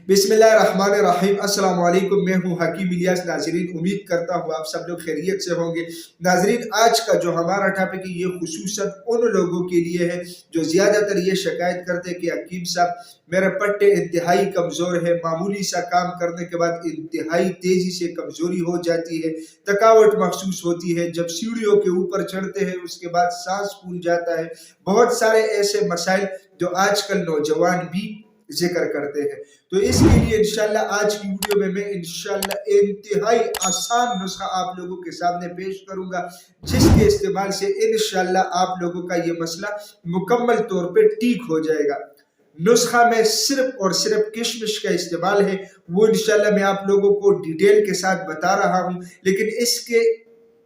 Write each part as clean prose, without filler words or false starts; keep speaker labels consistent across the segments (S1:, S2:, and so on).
S1: बिस्मिल्लाहिर्रहमानिर्रहीम। अस्सलाम वालेकुम। मैं हूँ हकीम इलियास। नाजरीन, उम्मीद करता हूँ आप सब लोग खैरियत से होंगे। नाजरीन, आज का जो हमारा टॉपिक है ये खुसूसन उन लोगों के लिए है जो ज़्यादातर ये शिकायत करते हैं कि हकीम साहब मेरे पट्टे इंतहाई कमज़ोर है, मामूली सा काम करने के बाद इंतहाई तेज़ी से कमज़ोरी हो जाती है, थकावट महसूस होती है, जब सीढ़ियों के ऊपर चढ़ते हैं उसके बाद सांस फूल जाता है। बहुत सारे ऐसे मसाइल जो आजकल नौजवान भी जिक्र करते हैं। तो इसके लिए इंशाल्लाह आज की वीडियो में मैं इंशाल्लाह इंतहाई आसान नुस्खा आप लोगों के सामने पेश करूंगा, जिसके इस्तेमाल से इंशाल्लाह आप लोगों का ये मसला मुकम्मल तौर पे ठीक हो जाएगा। नुस्खा में सिर्फ और सिर्फ किशमिश का इस्तेमाल है, वो इंशाल्लाह मैं आप लोगों को डिटेल के साथ बता रहा हूँ। लेकिन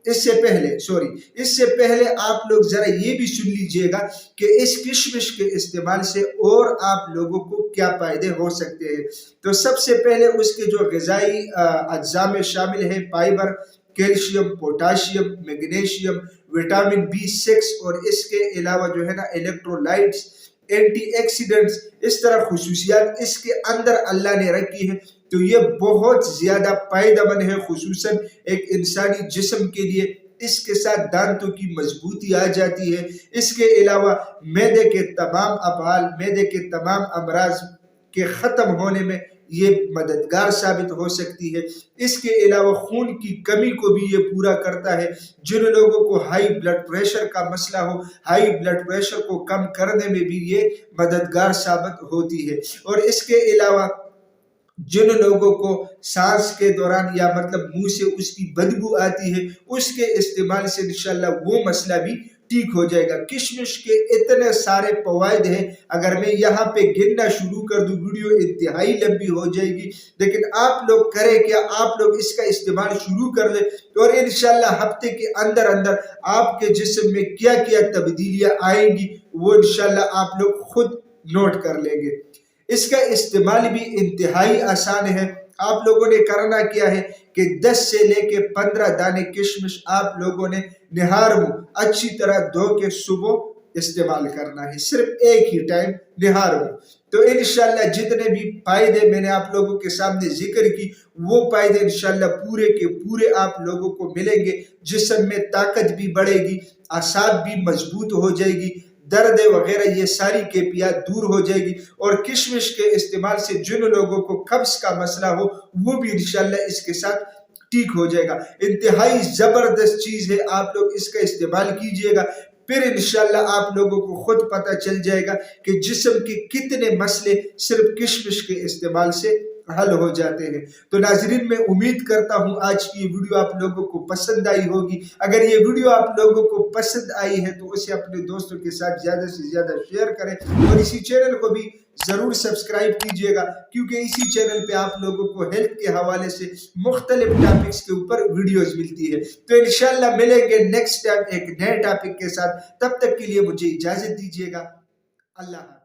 S1: इससे पहले आप लोग जरा ये भी सुन लीजिएगा कि इस किशमिश के इस्तेमाल से और आप लोगों को क्या फायदे हो सकते हैं। तो सबसे पहले उसके जो ग़िज़ाई अज्जा में शामिल है fibre, calcium, potassium, magnesium, vitamin B6 और इसके अलावा जो है ना इलेक्ट्रोलाइट्स, एंटीऑक्सीडेंट्स, इस तरह खुसूसियात इसके अंदर अल्लाह ने रखी है। तो ये बहुत ज़्यादा फायदेमंद है, खुसूसन एक इंसानी जिस्म के लिए। इसके साथ दांतों की मजबूती आ जाती है। इसके अलावा मैदे के तमाम अफआल, मैदे के तमाम अमराज के ख़त्म होने में ये मददगार साबित हो सकती है। इसके अलावा खून की कमी को भी ये पूरा करता है। जिन लोगों को हाई ब्लड प्रेशर का मसला हो, हाई ब्लड प्रेशर को कम करने में भी ये मददगार साबित होती है। और इसके अलावा जिन लोगों को सांस के दौरान या मतलब मुंह से उसकी बदबू आती है, उसके इस्तेमाल से इंशाल्लाह वो मसला भी ठीक हो जाएगा। किशमिश के इतने सारे फवायद हैं, अगर मैं यहाँ पे गिनना शुरू कर दूँ वीडियो इंतहाई लंबी हो जाएगी। लेकिन आप लोग करें क्या, आप लोग इसका इस्तेमाल शुरू कर लें और इंशाल्लाह हफ्ते के अंदर अंदर आपके जिस्म में क्या क्या तब्दीलियाँ आएंगी वो इंशाल्लाह आप लोग खुद नोट कर लेंगे। इसका इस्तेमाल भी इंतहाई आसान है। आप लोगों ने करना क्या है कि 10 से लेके 15 दाने किशमिश आप लोगों ने निहार मुंह अच्छी तरह धो के सुबह इस्तेमाल करना है, सिर्फ एक ही टाइम निहार मुंह। तो इंशाल्लाह जितने भी फायदे मैंने आप लोगों के सामने जिक्र की वो फायदे इंशाल्लाह पूरे के पूरे आप लोगों को मिलेंगे। जिस्म में ताकत भी बढ़ेगी, आसाब भी मजबूत हो जाएगी, दर्द वगैरह ये सारी कैफियत दूर हो जाएगी। और किशमिश के इस्तेमाल से जिन लोगों को कब्ज का मसला हो वो भी इंशाल्लाह इसके साथ ठीक हो जाएगा। इंतहाई जबरदस्त चीज है, आप लोग इसका इस्तेमाल कीजिएगा, फिर इंशाल्लाह आप लोगों को खुद पता चल जाएगा कि जिस्म के कितने मसले सिर्फ किशमिश के इस्तेमाल से हल हो जाते हैं। तो नाजरीन, मैं उम्मीद करता हूँ आज की ये वीडियो आप लोगों को पसंद आई होगी। अगर ये वीडियो आप लोगों को पसंद आई है तो उसे अपने दोस्तों के साथ ज़्यादा से ज़्यादा शेयर करें और इसी चैनल को भी ज़रूर सब्सक्राइब कीजिएगा, क्योंकि इसी चैनल पे आप लोगों को हेल्थ के हवाले से मुख्तलिफ टॉपिक्स के ऊपर वीडियोज़ मिलती है। तो इंशाल्लाह मिलेंगे नेक्स्ट टाइम एक नए टॉपिक के साथ। तब तक के लिए मुझे इजाज़त दीजिएगा। अल्लाह।